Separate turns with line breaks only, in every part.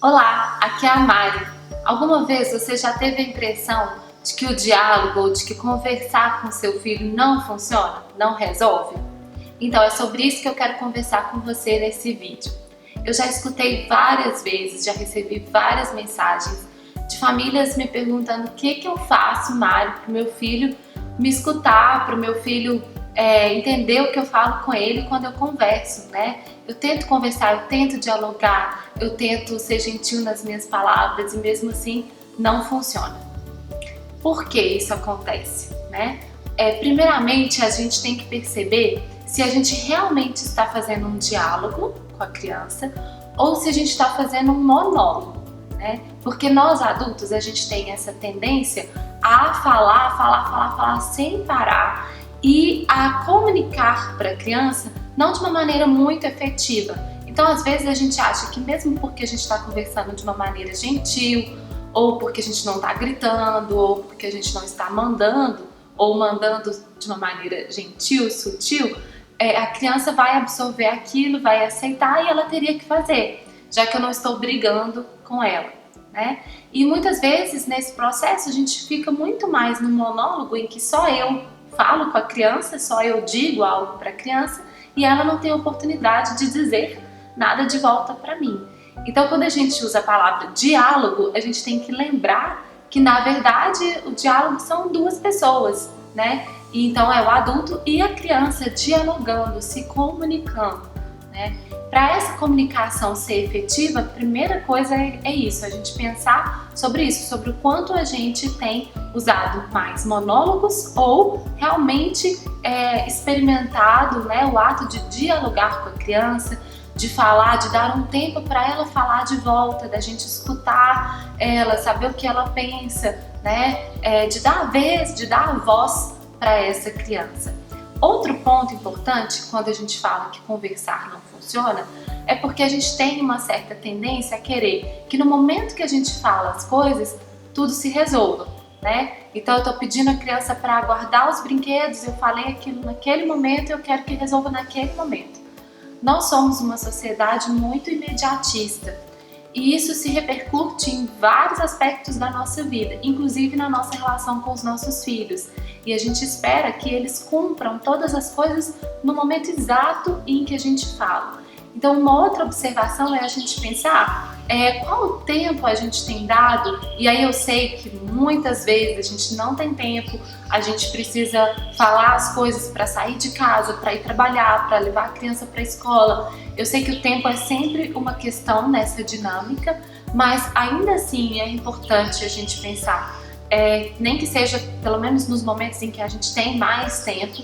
Olá, aqui é a Mari. Alguma vez você já teve a impressão de que o diálogo ou de que conversar com seu filho não funciona, não resolve? Então é sobre isso que eu quero conversar com você nesse vídeo. Eu já escutei várias vezes, já recebi várias mensagens de famílias me perguntando o que eu faço, Mari, para o meu filho me escutar, para o meu filho entender o que eu falo com ele quando eu converso, né? Eu tento conversar, eu tento dialogar, eu tento ser gentil nas minhas palavras e mesmo assim não funciona. Por que isso acontece, né? Primeiramente, a gente tem que perceber se a gente realmente está fazendo um diálogo com a criança ou se a gente está fazendo um monólogo, né? Porque nós adultos, a gente tem essa tendência a falar sem parar e a comunicar para a criança não de uma maneira muito efetiva. Então, às vezes a gente acha que mesmo porque a gente está conversando de uma maneira gentil, ou porque a gente não está gritando, ou porque a gente não está mandando, ou mandando de uma maneira gentil, sutil, a criança vai absorver aquilo, vai aceitar e ela teria que fazer, já que eu não estou brigando com ela, né? E muitas vezes nesse processo a gente fica muito mais no monólogo em que só eu falo com a criança, só eu digo algo para a criança e ela não tem oportunidade de dizer nada de volta para mim. Então, quando a gente usa a palavra diálogo, a gente tem que lembrar que, na verdade, o diálogo são duas pessoas, né? E então é o adulto e a criança dialogando, se comunicando, né? Para essa comunicação ser efetiva, a primeira coisa é isso, a gente pensar sobre isso, sobre o quanto a gente tem usado mais monólogos ou realmente experimentado, né, o ato de dialogar com a criança, de falar, de dar um tempo para ela falar de volta, da gente escutar ela, saber o que ela pensa, né? De dar a vez, de dar a voz para essa criança. Outro ponto importante quando a gente fala que conversar não funciona é porque a gente tem uma certa tendência a querer que no momento que a gente fala as coisas, tudo se resolva, né? Então eu tô pedindo a criança para guardar os brinquedos, eu falei aquilo naquele momento e eu quero que resolva naquele momento. Nós somos uma sociedade muito imediatista e isso se repercute em vários aspectos da nossa vida, inclusive na nossa relação com os nossos filhos. E a gente espera que eles cumpram todas as coisas no momento exato em que a gente fala. Então, uma outra observação é a gente pensar qual o tempo a gente tem dado, e aí eu sei que muitas vezes a gente não tem tempo, a gente precisa falar as coisas para sair de casa, para ir trabalhar, para levar a criança para a escola. Eu sei que o tempo é sempre uma questão nessa dinâmica, mas ainda assim é importante a gente pensar, nem que seja pelo menos nos momentos em que a gente tem mais tempo,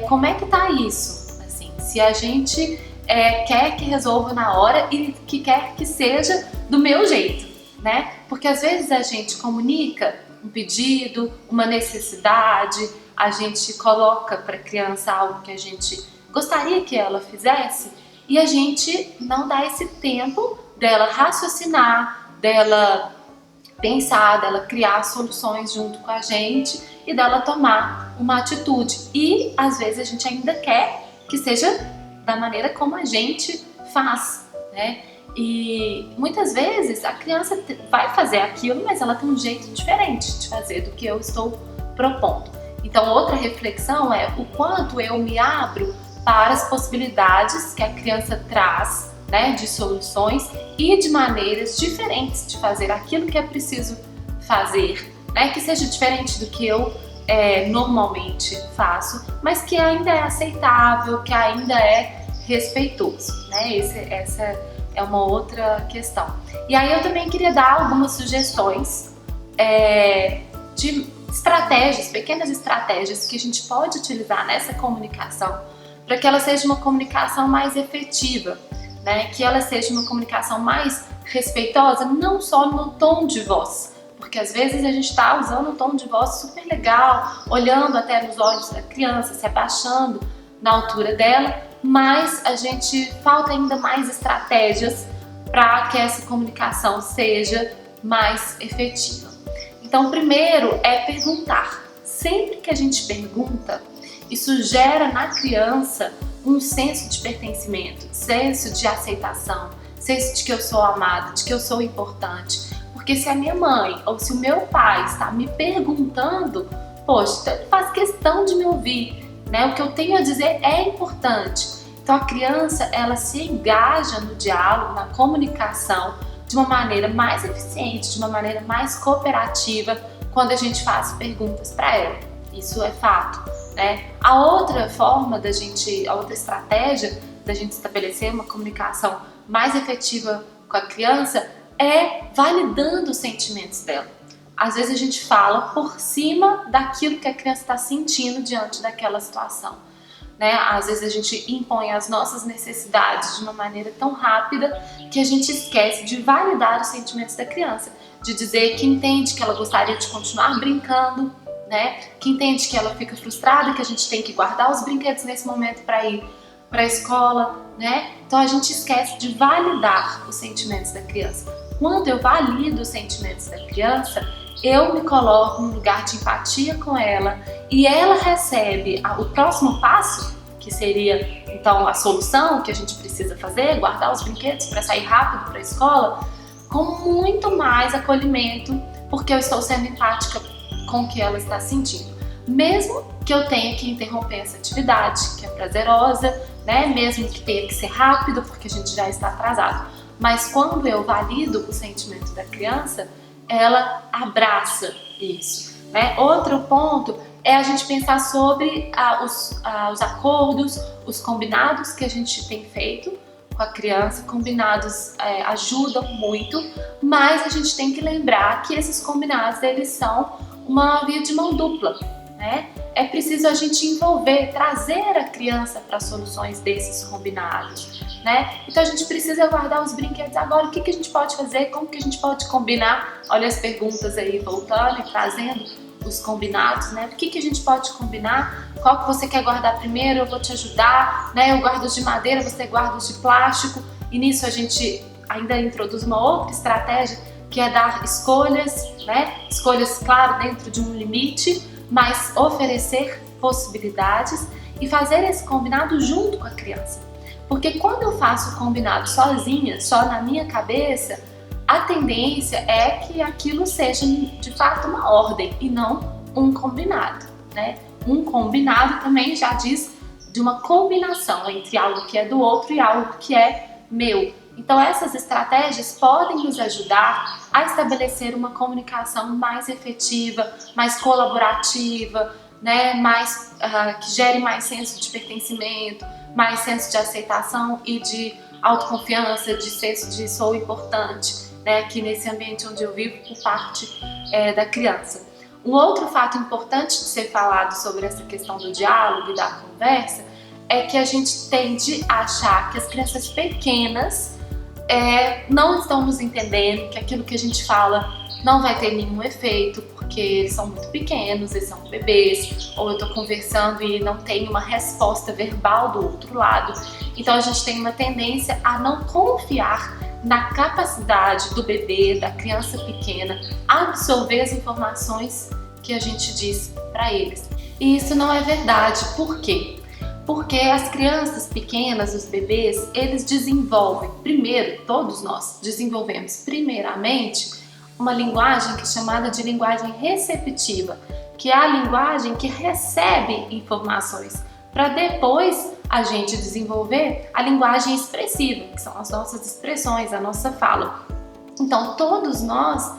como é que tá isso? Assim, se a gente quer que resolva na hora e que quer que seja do meu jeito, né? Porque às vezes a gente comunica um pedido, uma necessidade, a gente coloca para a criança algo que a gente gostaria que ela fizesse e a gente não dá esse tempo dela raciocinar, dela pensar, dela criar soluções junto com a gente e dela tomar uma atitude. E às vezes a gente ainda quer que seja da maneira como a gente faz, né? E muitas vezes a criança vai fazer aquilo, mas ela tem um jeito diferente de fazer do que eu estou propondo. Então, outra reflexão é o quanto eu me abro para as possibilidades que a criança traz, né, de soluções e de maneiras diferentes de fazer aquilo que é preciso fazer, né, que seja diferente do que eu normalmente faço, mas que ainda é aceitável, que ainda é respeitoso, né? Essa é uma outra questão. E aí eu também queria dar algumas sugestões de estratégias, pequenas estratégias que a gente pode utilizar nessa comunicação para que ela seja uma comunicação mais efetiva, né? Que ela seja uma comunicação mais respeitosa, não só no tom de voz, porque às vezes a gente está usando um tom de voz super legal, olhando até nos olhos da criança, se abaixando na altura dela, mas a gente falta ainda mais estratégias para que essa comunicação seja mais efetiva. Então, primeiro é perguntar. Sempre que a gente pergunta, isso gera na criança um senso de pertencimento, senso de aceitação, senso de que eu sou amada, de que eu sou importante. Porque se a minha mãe ou se o meu pai está me perguntando, poxa, ele faz questão de me ouvir, né? O que eu tenho a dizer é importante. Então a criança, ela se engaja no diálogo, na comunicação, de uma maneira mais eficiente, de uma maneira mais cooperativa, quando a gente faz perguntas para ela. Isso é fato, né? A outra forma a outra estratégia da gente estabelecer uma comunicação mais efetiva com a criança é validando os sentimentos dela. Às vezes a gente fala por cima daquilo que a criança está sentindo diante daquela situação, né? Às vezes a gente impõe as nossas necessidades de uma maneira tão rápida que a gente esquece de validar os sentimentos da criança, de dizer que entende que ela gostaria de continuar brincando, né? Que entende que ela fica frustrada, que a gente tem que guardar os brinquedos nesse momento para ir para a escola, né? Então a gente esquece de validar os sentimentos da criança. Quando eu valido os sentimentos da criança, eu me coloco num lugar de empatia com ela e ela recebe o próximo passo, que seria então a solução que a gente precisa fazer, guardar os brinquedos para sair rápido para a escola, com muito mais acolhimento, porque eu estou sendo empática com o que ela está sentindo. Mesmo que eu tenha que interromper essa atividade, que é prazerosa, né? Mesmo que tenha que ser rápido, porque a gente já está atrasado. Mas quando eu valido o sentimento da criança, ela abraça isso, né? Outro ponto é a gente pensar sobre os acordos, os combinados que a gente tem feito com a criança. Combinados ajudam muito, mas a gente tem que lembrar que esses combinados, eles são uma via de mão dupla, né? É preciso a gente envolver, trazer a criança para soluções desses combinados, né? Então a gente precisa guardar os brinquedos agora. O que a gente pode fazer? Como que a gente pode combinar? Olha as perguntas aí voltando e trazendo os combinados, né? O que a gente pode combinar? Qual que você quer guardar primeiro? Eu vou te ajudar, né? Eu guardo os de madeira, você guarda os de plástico. E nisso a gente ainda introduz uma outra estratégia, que é dar escolhas, né? Escolhas, claro, dentro de um limite, mas oferecer possibilidades e fazer esse combinado junto com a criança. Porque quando eu faço o combinado sozinha, só na minha cabeça, a tendência é que aquilo seja de fato uma ordem e não um combinado, né? Um combinado também já diz de uma combinação entre algo que é do outro e algo que é meu. Então essas estratégias podem nos ajudar a estabelecer uma comunicação mais efetiva, mais colaborativa, né? Que gere mais senso de pertencimento, mais senso de aceitação e de autoconfiança, de senso de sou importante, né? Aqui nesse ambiente onde eu vivo por parte da criança. Um outro fato importante de ser falado sobre essa questão do diálogo e da conversa é que a gente tende a achar que as crianças pequenas não estão nos entendendo, que aquilo que a gente fala não vai ter nenhum efeito, porque eles são muito pequenos, eles são bebês, ou eu tô conversando e não tem uma resposta verbal do outro lado. Então a gente tem uma tendência a não confiar na capacidade do bebê, da criança pequena, absorver as informações que a gente diz para eles. E isso não é verdade. Por quê? Porque as crianças pequenas, os bebês, eles desenvolvem, primeiro, todos nós desenvolvemos primeiramente uma linguagem que é chamada de linguagem receptiva, que é a linguagem que recebe informações, para depois a gente desenvolver a linguagem expressiva, que são as nossas expressões, a nossa fala. Então todos nós,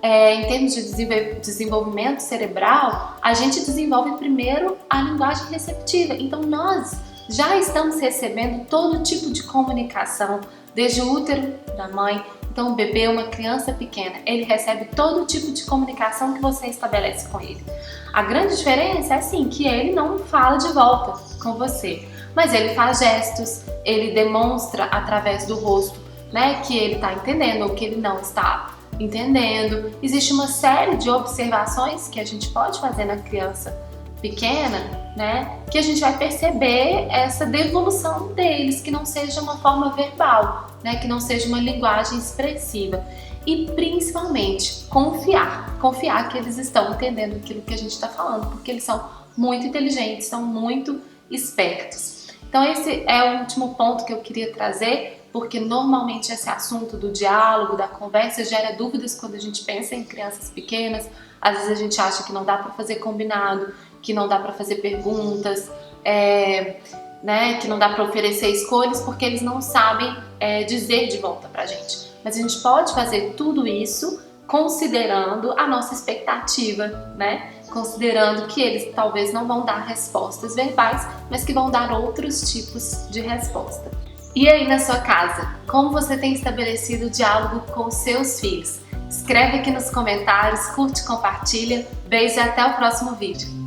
em termos de desenvolvimento cerebral, a gente desenvolve primeiro a linguagem receptiva. Então nós já estamos recebendo todo tipo de comunicação, desde o útero da mãe. Então o bebê, uma criança pequena, ele recebe todo tipo de comunicação que você estabelece com ele. A grande diferença é sim que ele não fala de volta com você, mas ele faz gestos, ele demonstra através do rosto, né, que ele está entendendo ou que ele não está entendendo. Existe uma série de observações que a gente pode fazer na criança pequena, né, que a gente vai perceber essa devolução deles, que não seja uma forma verbal, né, que não seja uma linguagem expressiva. E principalmente confiar que eles estão entendendo aquilo que a gente está falando, porque eles são muito inteligentes, são muito espertos. Então esse é o último ponto que eu queria trazer porque normalmente esse assunto do diálogo, da conversa, gera dúvidas quando a gente pensa em crianças pequenas. Às vezes a gente acha que não dá para fazer combinado, que não dá para fazer perguntas, né, que não dá para oferecer escolhas porque eles não sabem dizer de volta pra gente. Mas a gente pode fazer tudo isso considerando a nossa expectativa, né? Considerando que eles talvez não vão dar respostas verbais, mas que vão dar outros tipos de resposta. E aí na sua casa, como você tem estabelecido o diálogo com os seus filhos? Escreve aqui nos comentários, curte, compartilha. Beijo e até o próximo vídeo.